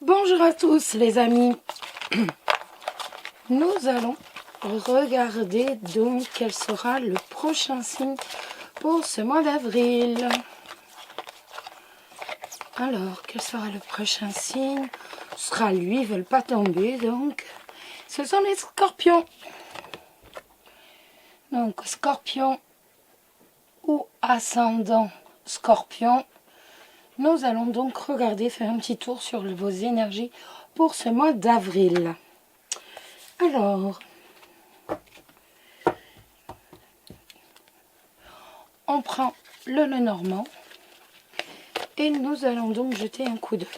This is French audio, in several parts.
Bonjour à tous les amis. Nous allons regarder donc quel sera le prochain signe pour ce mois d'avril. Alors, quel sera le prochain signe? Ce sera lui, ils ne veulent pas tomber, donc ce sont les scorpions. Donc, scorpion ou ascendant scorpion. Nous allons donc regarder, faire un petit tour sur vos énergies pour ce mois d'avril. Alors, on prend le Lenormand et nous allons donc jeter un coup d'œil.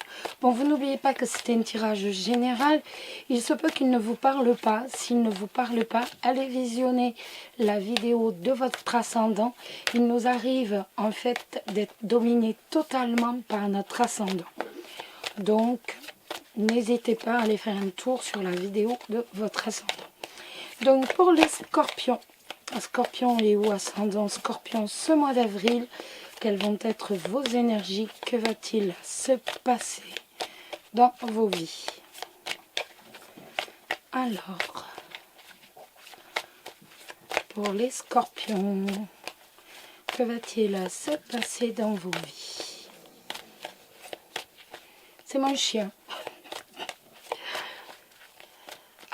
Bon, vous n'oubliez pas que c'était un tirage général. Il se peut qu'il ne vous parle pas. S'il ne vous parle pas, allez visionner la vidéo de votre ascendant. Il nous arrive en fait d'être dominé totalement par notre ascendant. Donc, n'hésitez pas à aller faire un tour sur la vidéo de votre ascendant. Donc, pour les scorpions, scorpion et ou ascendant scorpion ce mois d'avril, quelles vont être vos énergies? Que va-t-il se passer dans vos vies? Alors, pour les scorpions, que va-t-il se passer dans vos vies? C'est mon chien.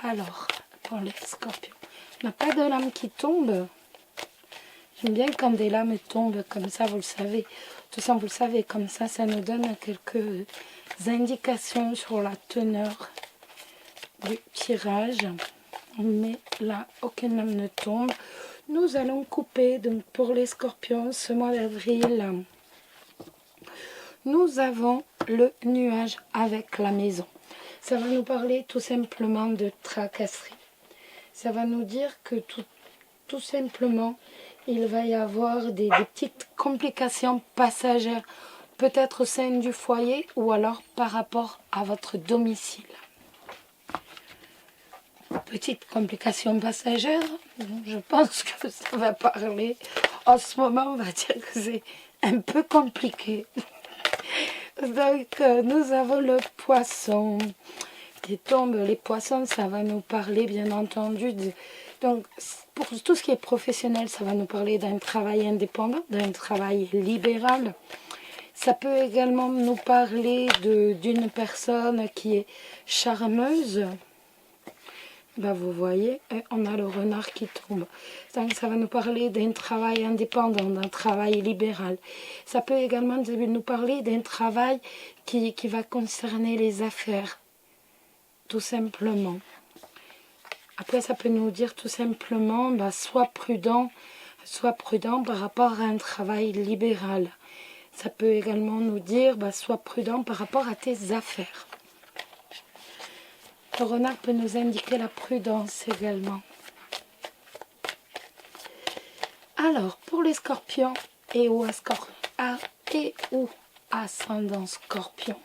Alors, pour les scorpions, on n'a pas de lame qui tombe. J'aime bien quand des lames tombent comme ça, vous le savez. Tout ça, vous le savez, comme ça, ça nous donne quelques indications sur la teneur du tirage. Mais là, aucune lame ne tombe. Nous allons couper, donc pour les scorpions, ce mois d'avril, nous avons le nuage avec la maison. Ça va nous parler tout simplement de tracasserie. Ça va nous dire que tout simplement, il va y avoir des petites complications passagères, peut-être au sein du foyer ou alors par rapport à votre domicile. Petite complication passagère, je pense que ça va parler. En ce moment, on va dire que c'est un peu compliqué. Donc, nous avons le poisson qui tombe. Les poissons, ça va nous parler, bien entendu, donc, pour tout ce qui est professionnel, ça va nous parler d'un travail indépendant, d'un travail libéral. Ça peut également nous parler d'une personne qui est charmeuse. Ben, vous voyez, on a le renard qui tombe. Donc, ça va nous parler d'un travail indépendant, d'un travail libéral. Ça peut également nous parler d'un travail qui va concerner les affaires, tout simplement. Après, ça peut nous dire tout simplement, bah, sois prudent par rapport à un travail libéral. Ça peut également nous dire, bah, sois prudent par rapport à tes affaires. Le renard peut nous indiquer la prudence également. Alors, pour les scorpions et ou ascendant scorpion,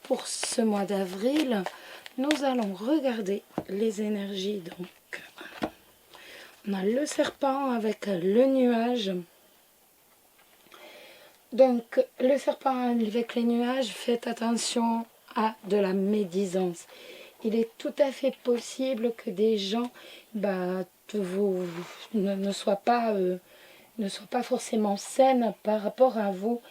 pour ce mois d'avril, nous allons regarder les énergies. Donc, on a le serpent avec le nuage. Donc, le serpent avec les nuages, faites attention à de la médisance. Il est tout à fait possible que des gens ne soient pas forcément saines par rapport à vous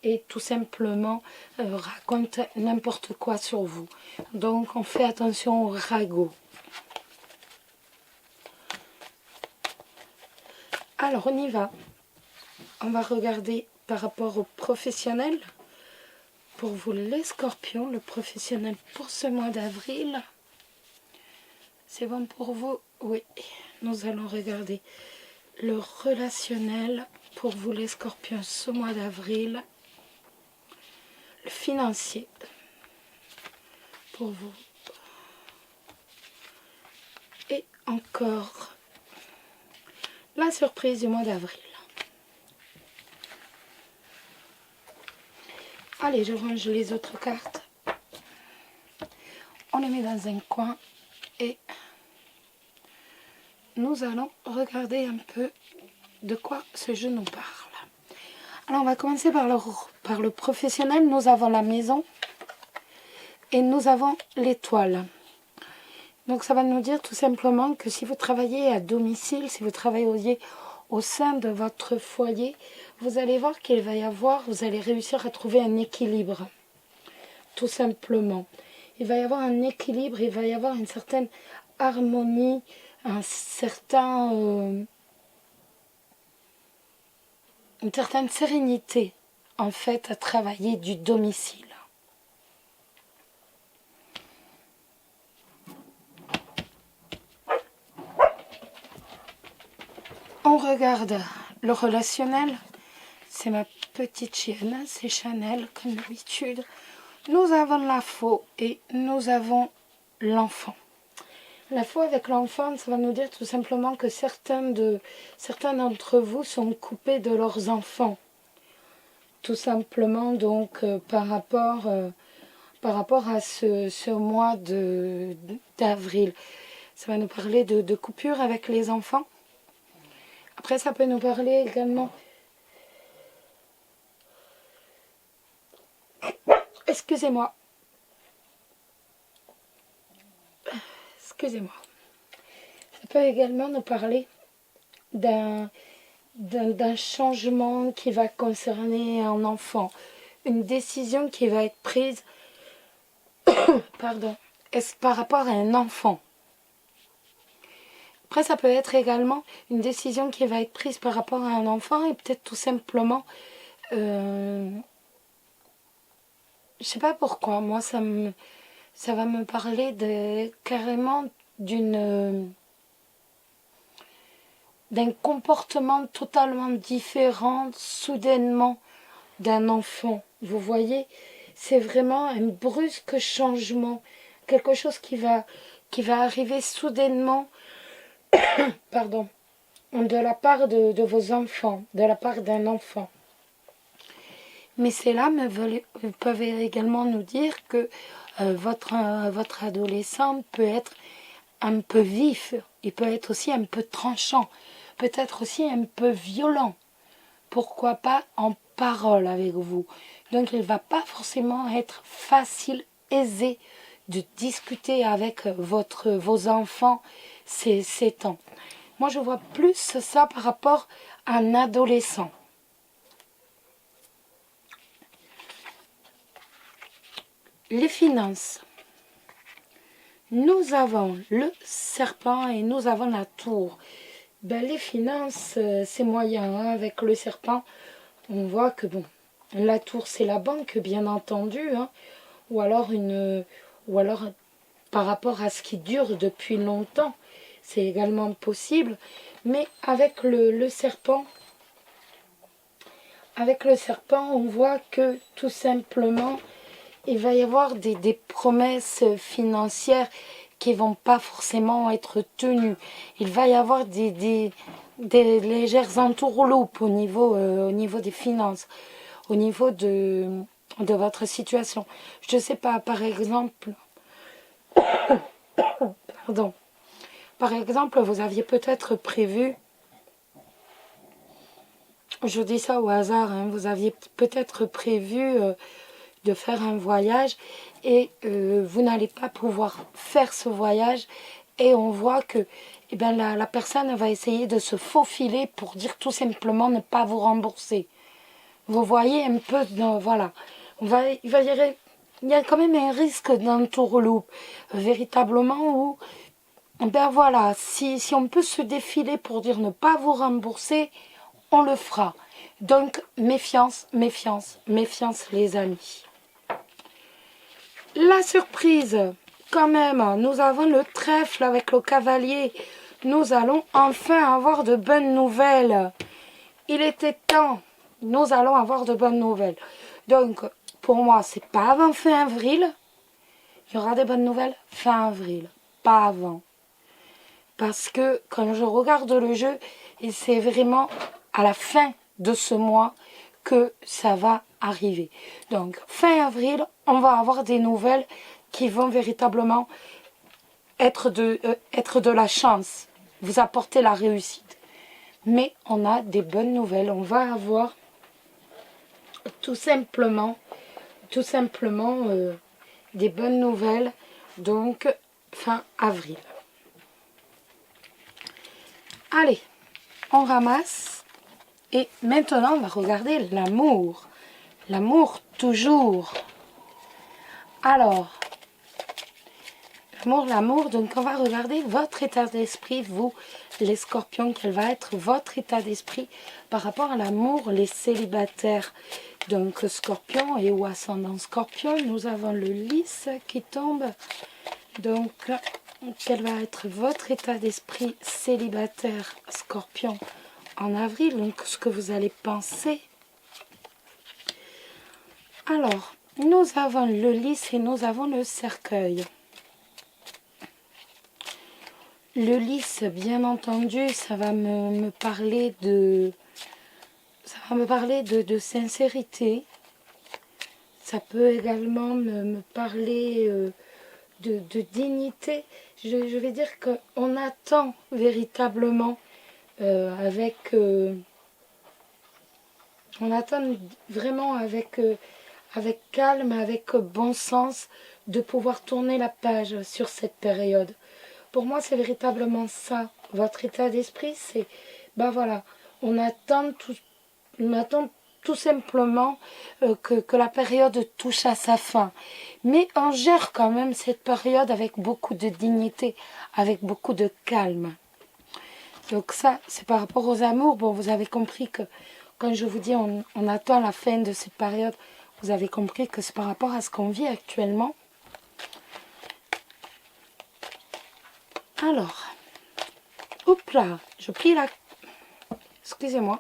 et tout simplement racontent n'importe quoi sur vous. Donc, on fait attention aux ragots. Alors, on y va. On va regarder par rapport aux professionnels. Pour vous, les scorpions, le professionnel pour ce mois d'avril. C'est bon pour vous? Oui. Nous allons regarder le relationnel pour vous, les scorpions, ce mois d'avril. Le financier pour vous. Et encore la surprise du mois d'avril. Allez, je range les autres cartes. On les met dans un coin et nous allons regarder un peu de quoi ce jeu nous parle. Alors, on va commencer par le professionnel. Nous avons la maison. et nous avons l'étoile. Donc ça va nous dire tout simplement que si vous travaillez à domicile, si vous travaillez au sein de votre foyer, vous allez voir qu'il va y avoir, vous allez réussir à trouver un équilibre. Tout simplement. Il va y avoir un équilibre, il va y avoir une certaine harmonie, une certaine sérénité en fait à travailler du domicile. On regarde le relationnel. C'est ma petite chienne, c'est Chanel comme d'habitude. Nous avons la faux et nous avons l'enfant. La faux avec l'enfant, ça va nous dire tout simplement que certains d'entre vous sont coupés de leurs enfants. Tout simplement donc par rapport à ce mois d'avril. Ça va nous parler de coupure avec les enfants. Après, ça peut nous parler également... Excusez-moi. Excusez-moi. Ça peut également nous parler d'un changement qui va concerner un enfant. Une décision qui va être prise pardon, par rapport à un enfant. Après, ça peut être également une décision qui va être prise par rapport à un enfant et peut-être tout simplement... je sais pas pourquoi, moi ça va me parler carrément d'un comportement totalement différent soudainement d'un enfant. Vous voyez, c'est vraiment un brusque changement, quelque chose qui va arriver soudainement, pardon, de la part de vos enfants, de la part d'un enfant. Mais ces lames peuvent également nous dire que votre adolescent peut être un peu vif, il peut être aussi un peu tranchant, peut-être aussi un peu violent. Pourquoi pas en parole avec vous. Donc il ne va pas forcément être facile, aisé de discuter avec vos enfants ces temps. Moi je vois plus ça par rapport à un adolescent. Les finances. Nous avons le serpent et nous avons la tour. Les finances, c'est moyen. Hein, avec le serpent, on voit que bon, la tour, c'est la banque, bien entendu. Hein, ou alors par rapport à ce qui dure depuis longtemps, c'est également possible. Mais avec le serpent, on voit que tout simplement... il va y avoir des promesses financières qui ne vont pas forcément être tenues. Il va y avoir des légères entourloupes au niveau des finances, au niveau de votre situation. Je ne sais pas, par exemple... Pardon. Par exemple, vous aviez peut-être prévu... Je dis ça au hasard, hein, vous aviez peut-être prévu... de faire un voyage et vous n'allez pas pouvoir faire ce voyage et on voit que la personne va essayer de se faufiler pour dire tout simplement ne pas vous rembourser. Vous voyez un peu, voilà, il y a quand même un risque d'entourloupe, véritablement où, voilà, si on peut se défiler pour dire ne pas vous rembourser, on le fera. Donc, méfiance, méfiance, méfiance les amis. La surprise, quand même, nous avons le trèfle avec le cavalier. Nous allons enfin avoir de bonnes nouvelles. Il était temps, nous allons avoir de bonnes nouvelles. Donc, pour moi, c'est pas avant fin avril. Il y aura des bonnes nouvelles fin avril, pas avant. Parce que quand je regarde le jeu, et c'est vraiment à la fin de ce mois que ça va arriver. Donc, fin avril, on va avoir des nouvelles qui vont véritablement être de la chance, vous apporter la réussite. Mais on a des bonnes nouvelles. On va avoir tout simplement des bonnes nouvelles, donc fin avril. Allez, on ramasse et maintenant on va regarder l'amour. L'amour toujours. Alors, l'amour, donc on va regarder votre état d'esprit, vous les scorpions, quel va être votre état d'esprit par rapport à l'amour, les célibataires. Donc scorpion et ou ascendant scorpion, nous avons le lys qui tombe. Donc quel va être votre état d'esprit célibataire scorpion en avril, donc ce que vous allez penser. Alors, nous avons le lys et nous avons le cercueil. Le lys, bien entendu, ça va me parler de... Ça va me parler de sincérité. Ça peut également me parler de dignité. Je vais dire qu'on attend véritablement on attend vraiment avec calme, avec bon sens, de pouvoir tourner la page sur cette période. Pour moi, c'est véritablement ça. Votre état d'esprit, c'est, ben voilà, on attend tout simplement que la période touche à sa fin. Mais on gère quand même cette période avec beaucoup de dignité, avec beaucoup de calme. Donc ça, c'est par rapport aux amours. Bon, vous avez compris que quand je vous dis on attend la fin de cette période, vous avez compris que c'est par rapport à ce qu'on vit actuellement. Alors, hop là, je plie la... Excusez-moi,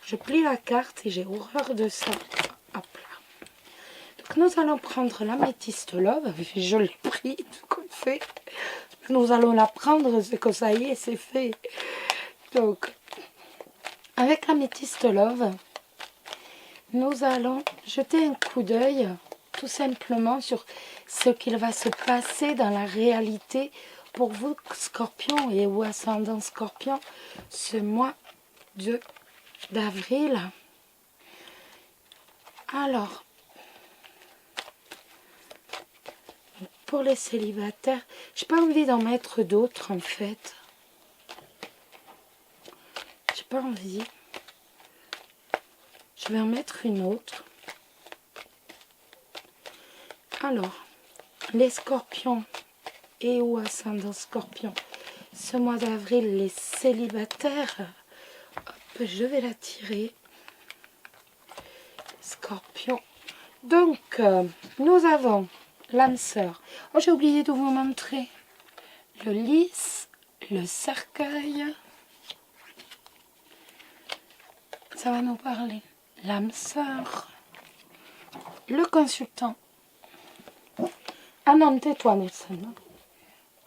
je plie la carte et j'ai horreur de ça. Hop là. Donc nous allons prendre l'améthyste love, je l'ai pris, tout comme fait. Nous allons la prendre, c'est que ça y est, c'est fait. Donc, avec l'améthyste love, nous allons jeter un coup d'œil tout simplement sur ce qu'il va se passer dans la réalité pour vous, scorpion et ou ascendant scorpion, ce mois d'avril. Alors, pour les célibataires, j'ai pas envie d'en mettre d'autres en fait. J'ai pas envie. Je vais en mettre une autre. Alors, les scorpions et ou ascendant scorpion, ce mois d'avril, les célibataires, hop, je vais la tirer. Scorpion. Donc, nous avons l'âme sœur. Oh, j'ai oublié de vous montrer le lys, le cercueil. Ça va nous parler. L'âme sœur, le consultant. Ah non, tais-toi, Nelson.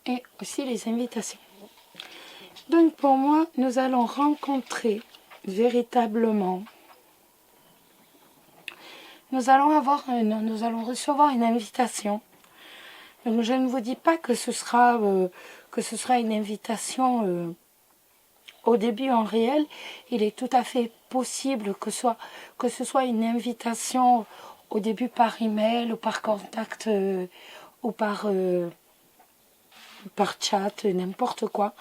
Et aussi les invitations. Donc pour moi, nous allons rencontrer véritablement. Nous allons recevoir une invitation. Donc je ne vous dis pas que ce sera une invitation au début en réel. Il est tout à fait possible que ce soit une invitation au début par email ou par contact ou par chat, n'importe quoi.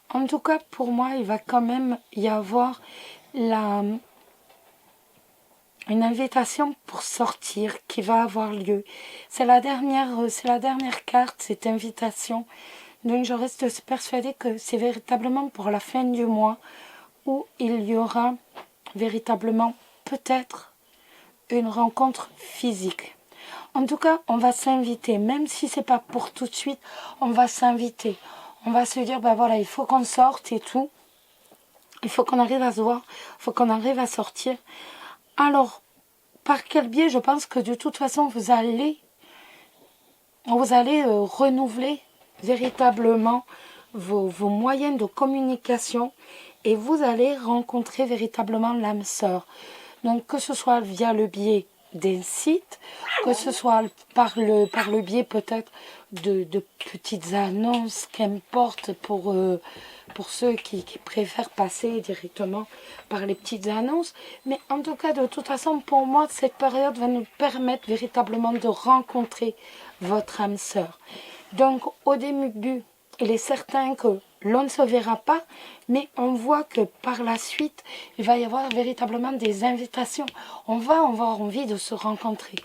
En tout cas, pour moi, il va quand même y avoir une invitation pour sortir qui va avoir lieu. C'est la dernière carte, cette invitation. Donc je reste persuadée que c'est véritablement pour la fin du mois où il y aura véritablement peut-être une rencontre physique. En tout cas, on va s'inviter, même si c'est pas pour tout de suite, on va s'inviter. On va se dire, ben voilà, il faut qu'on sorte et tout. Il faut qu'on arrive à se voir, il faut qu'on arrive à sortir. Alors, par quel biais? Je pense que de toute façon, vous allez renouveler véritablement vos moyens de communication et vous allez rencontrer véritablement l'âme sœur. Donc, que ce soit via le biais d'un site, que ce soit par le biais peut-être de petites annonces, qu'importe pour ceux qui préfèrent passer directement par les petites annonces. Mais en tout cas, de toute façon, pour moi, cette période va nous permettre véritablement de rencontrer votre âme sœur. Donc, au début, il est certain que l'on ne se verra pas, mais on voit que par la suite, il va y avoir véritablement des invitations. On va avoir envie de se rencontrer.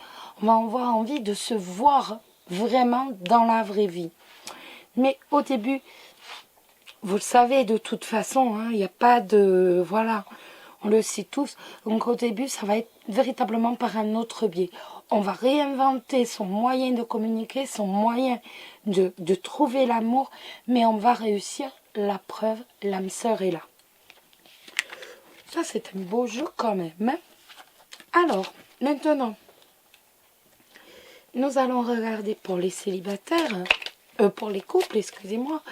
On va avoir envie de se voir vraiment dans la vraie vie. Mais au début, vous le savez de toute façon, hein, il n'y a pas de... Voilà, on le sait tous. Donc au début, ça va être véritablement par un autre biais. On va réinventer son moyen de communiquer, son moyen de trouver l'amour, mais on va réussir. La preuve, l'âme sœur est là. Ça, c'est un beau jeu quand même. Hein. Alors, maintenant, nous allons regarder pour les célibataires, pour les couples, excusez-moi.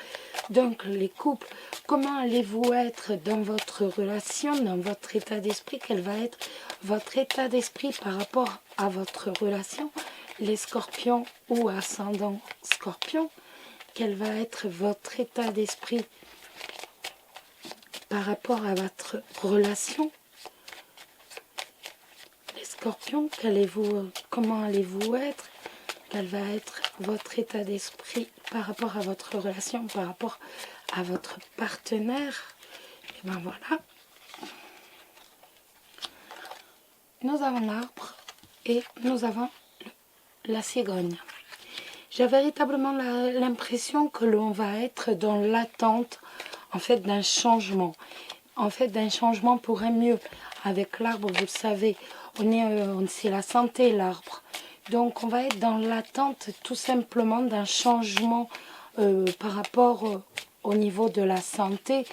Donc, les couples, comment allez-vous être dans votre relation, dans votre état d'esprit? Quel va être votre état d'esprit par rapport à votre relation? Les scorpions ou ascendant scorpion, quel va être votre état d'esprit par rapport à votre relation? Les scorpions, comment allez-vous être? Quel va être votre état d'esprit par rapport à votre relation, par rapport à votre partenaire? Et bien voilà. Nous avons l'arbre et nous avons la cigogne. J'ai véritablement l'impression que l'on va être dans l'attente en fait d'un changement. En fait d'un changement pour un mieux. Avec l'arbre, vous le savez, c'est la santé l'arbre. Donc on va être dans l'attente tout simplement d'un changement par rapport au niveau de la santé,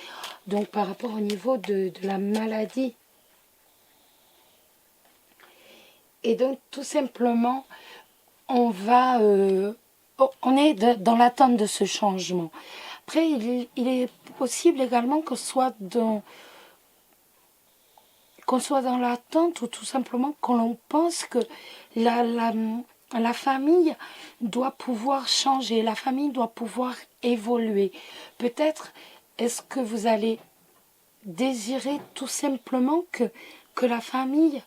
donc par rapport au niveau de la maladie. Et donc tout simplement, on est dans l'attente de ce changement. Après, il est possible également qu'on soit dans l'attente ou tout simplement qu'on pense que la famille doit pouvoir changer, la famille doit pouvoir évoluer. Peut-être est-ce que vous allez désirer tout simplement que la famille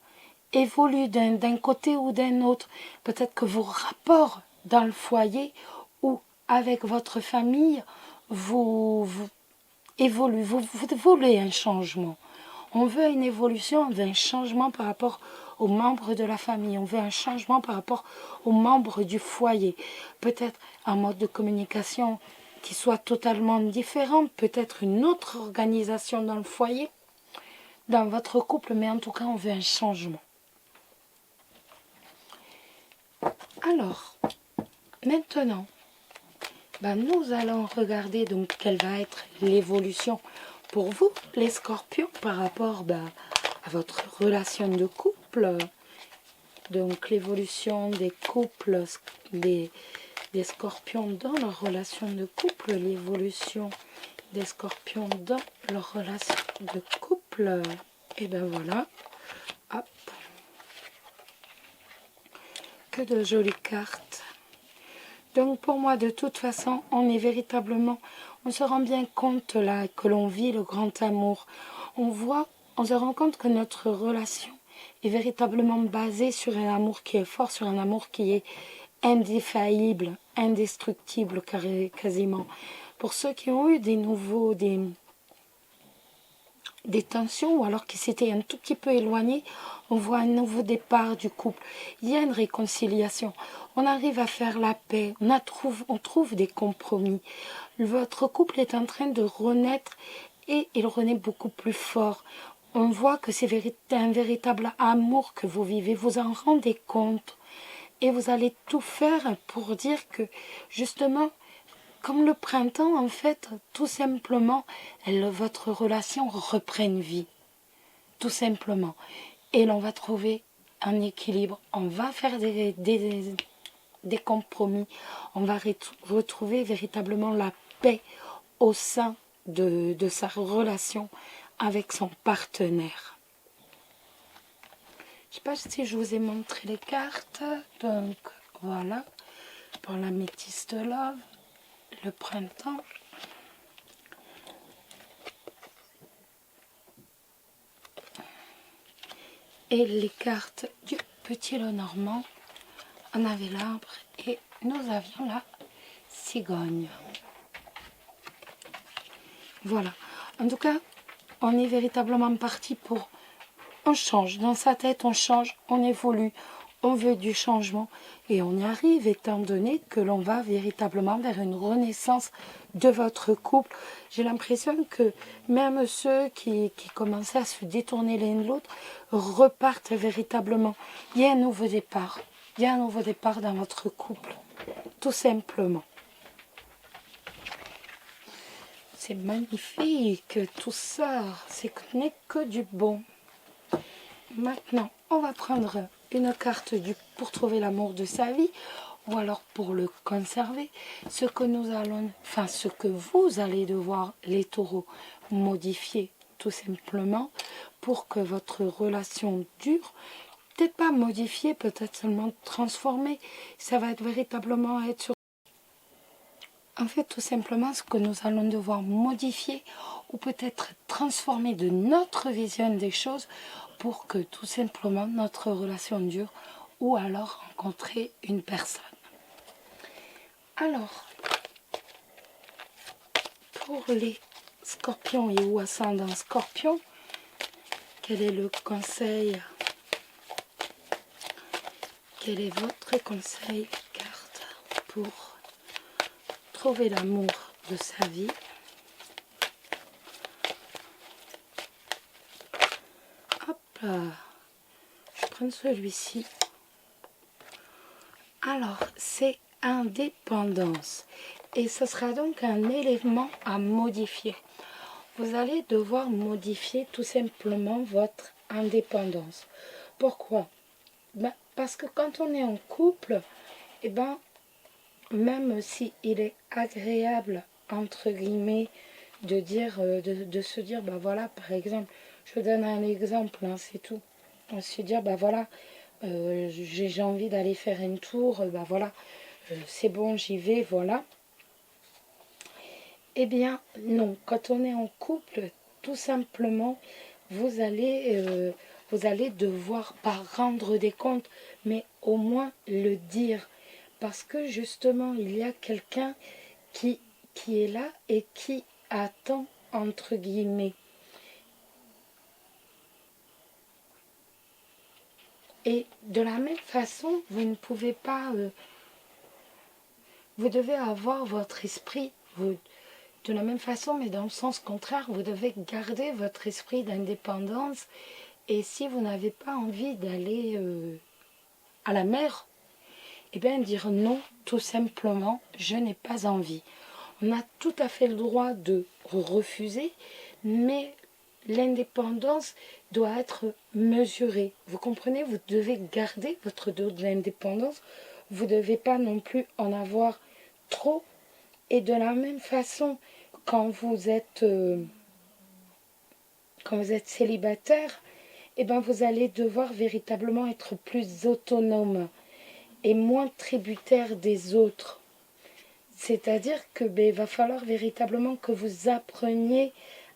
évolue d'un côté ou d'un autre. Peut-être que vos rapports dans le foyer ou avec votre famille vous évoluent. Vous voulez un changement. On veut une évolution, on veut un changement par rapport aux membres de la famille. On veut un changement par rapport aux membres du foyer. Peut-être un mode de communication qui soit totalement différent. Peut-être une autre organisation dans le foyer, dans votre couple. Mais en tout cas, on veut un changement. Alors, maintenant, nous allons regarder donc quelle va être l'évolution pour vous, les scorpions, par rapport à votre relation de couple. Donc l'évolution des couples, des scorpions dans leur relation de couple, l'évolution des scorpions dans leur relation de couple. Et ben voilà. Hop. Que de jolies cartes. Donc pour moi, de toute façon, on se rend bien compte là que l'on vit le grand amour. On se rend compte que notre relation est véritablement basée sur un amour qui est fort, sur un amour qui est indéfaillible, indestructible quasiment. Pour ceux qui ont eu des tensions ou alors qui s'étaient un tout petit peu éloignés, on voit un nouveau départ du couple. Il y a une réconciliation. On arrive à faire la paix. On trouve des compromis. Votre couple est en train de renaître et il renaît beaucoup plus fort. On voit que c'est un véritable amour que vous vivez. Vous en rendez compte. Et vous allez tout faire pour dire que, justement, comme le printemps, en fait, tout simplement, votre relation reprenne vie. Tout simplement. Et l'on va trouver un équilibre. On va faire des compromis. On va retrouver véritablement la paix au sein de sa relation avec son partenaire. sais pas si je vous ai montré les cartes. Donc voilà, pour l'améthyste love, le printemps. Et les cartes du petit Lenormand. On avait l'arbre et nous avions la cigogne. Voilà. En tout cas, on est véritablement parti pour... On change. Dans sa tête, on change, on évolue, on veut du changement. Et on y arrive étant donné que l'on va véritablement vers une renaissance de votre couple. J'ai l'impression que même ceux qui commençaient à se détourner l'un de l'autre repartent véritablement. Il y a un nouveau départ. Il y a un nouveau départ dans votre couple. Tout simplement. C'est magnifique. Tout ça, ce n'est que du bon. Maintenant, on va prendre une carte pour trouver l'amour de sa vie ou alors pour le conserver. Ce que vous allez devoir, les taureaux, modifier tout simplement pour que votre relation dure. Peut-être pas modifier, peut-être seulement transformer. Ça va être véritablement être sur... En fait, tout simplement, ce que nous allons devoir modifier ou peut-être transformer de notre vision des choses pour que tout simplement notre relation dure ou alors rencontrer une personne. Alors, pour les scorpions et ou ascendants scorpions, quel est le conseil? Quel est votre conseil, carte, pour trouver l'amour de sa vie? Hop là, je prends celui-ci. Alors, c'est indépendance. Et ce sera donc un élément à modifier. Vous allez devoir modifier tout simplement votre indépendance. Pourquoi? Parce que quand on est en couple, même si il est agréable, entre guillemets, de se dire, voilà, par exemple, je vous donne un exemple, hein, c'est tout. On se dire, voilà, j'ai envie d'aller faire un tour, voilà, c'est bon, j'y vais, voilà. Eh bien, non, quand on est en couple, tout simplement, vous allez devoir, pas rendre des comptes, mais au moins le dire. Parce que justement, il y a quelqu'un qui est là et qui attend, entre guillemets. Et de la même façon, vous ne pouvez pas... vous devez avoir votre esprit, de la même façon, mais dans le sens contraire, vous devez garder votre esprit d'indépendance. Et si vous n'avez pas envie d'aller à la mer, eh bien dire non, tout simplement, je n'ai pas envie. On a tout à fait le droit de refuser, mais l'indépendance doit être mesurée. Vous comprenez? Vous devez garder votre dos de l'indépendance. Vous ne devez pas non plus en avoir trop. Et de la même façon, quand vous êtes célibataire, eh ben vous allez devoir véritablement être plus autonome et moins tributaire des autres. C'est-à-dire que il va falloir véritablement que vous appreniez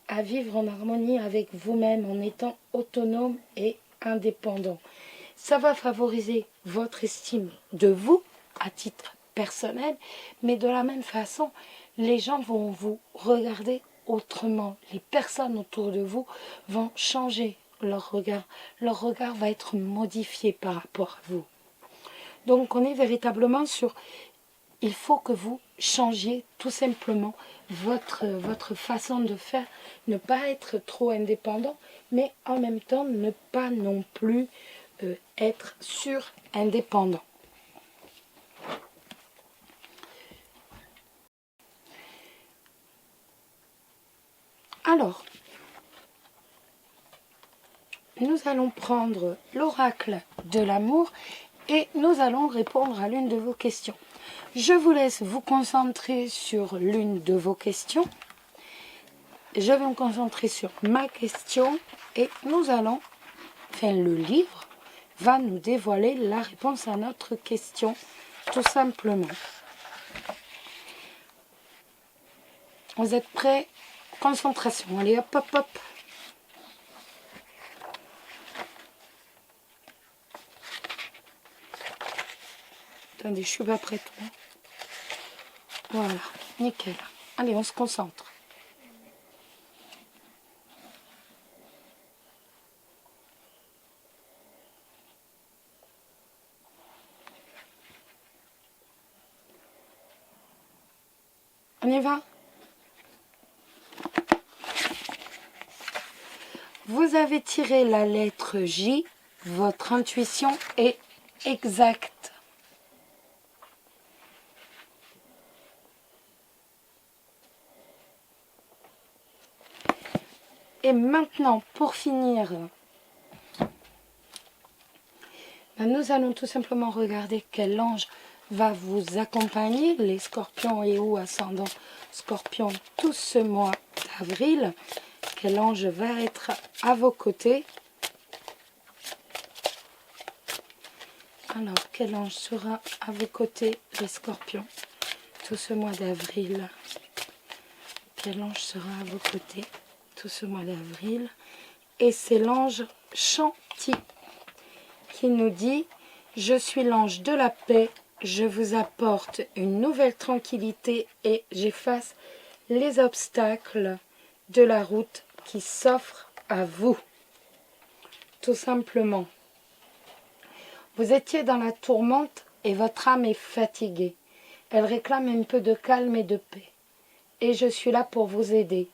à vivre en harmonie avec vous-même en étant autonome et indépendant. Ça va favoriser votre estime de vous à titre personnel, mais de la même façon, les gens vont vous regarder autrement. Les personnes autour de vous vont changer leur regard. Leur regard va être modifié par rapport à vous. Donc on est véritablement sur... Il faut que vous changiez tout simplement votre façon de faire. Ne pas être trop indépendant, mais en même temps ne pas non plus être sur-indépendant. Alors, nous allons prendre l'oracle de l'amour et nous allons répondre à l'une de vos questions. Je vous laisse vous concentrer sur l'une de vos questions. Je vais me concentrer sur ma question et nous allons, le livre va nous dévoiler la réponse à notre question, tout simplement. Vous êtes prêts? Concentration, allez hop hop hop. Attendez, je suis pas prête. Voilà, nickel. Allez, on se concentre. On y va? Vous avez tiré la lettre J. Votre intuition est exacte. Et maintenant, pour finir, nous allons tout simplement regarder quel ange va vous accompagner, les scorpions et ou ascendants scorpions, tout ce mois d'avril. Quel ange va être à vos côtés? Alors, quel ange sera à vos côtés, les scorpions, tout ce mois d'avril? Quel ange sera à vos côtés tout ce mois d'avril? Et c'est l'ange Chanti qui nous dit: je suis l'ange de la paix, je vous apporte une nouvelle tranquillité et j'efface les obstacles de la route qui s'offre à vous. Tout simplement. Vous étiez dans la tourmente et votre âme est fatiguée. Elle réclame un peu de calme et de paix. Et je suis là pour vous aider.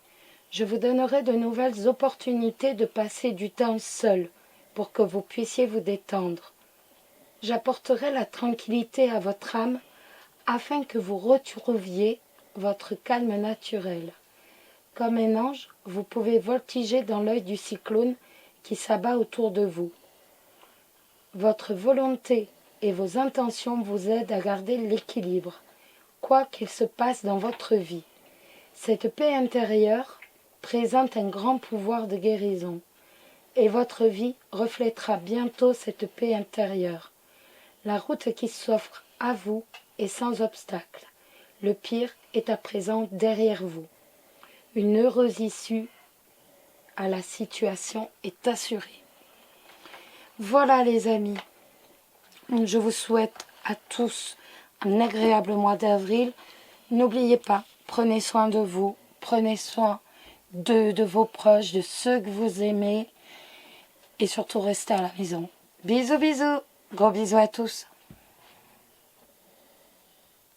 Je vous donnerai de nouvelles opportunités de passer du temps seul pour que vous puissiez vous détendre. J'apporterai la tranquillité à votre âme afin que vous retrouviez votre calme naturel. Comme un ange, vous pouvez voltiger dans l'œil du cyclone qui s'abat autour de vous. Votre volonté et vos intentions vous aident à garder l'équilibre, quoi qu'il se passe dans votre vie. Cette paix intérieure présente un grand pouvoir de guérison, et votre vie reflètera bientôt cette paix intérieure. La route qui s'offre à vous est sans obstacle. Le pire est à présent derrière vous. Une heureuse issue à la situation est assurée. Voilà les amis, je vous souhaite à tous un agréable mois d'avril. N'oubliez pas, prenez soin de vous, prenez soin de vos proches, de ceux que vous aimez et surtout restez à la maison. Bisous bisous, gros bisous à tous.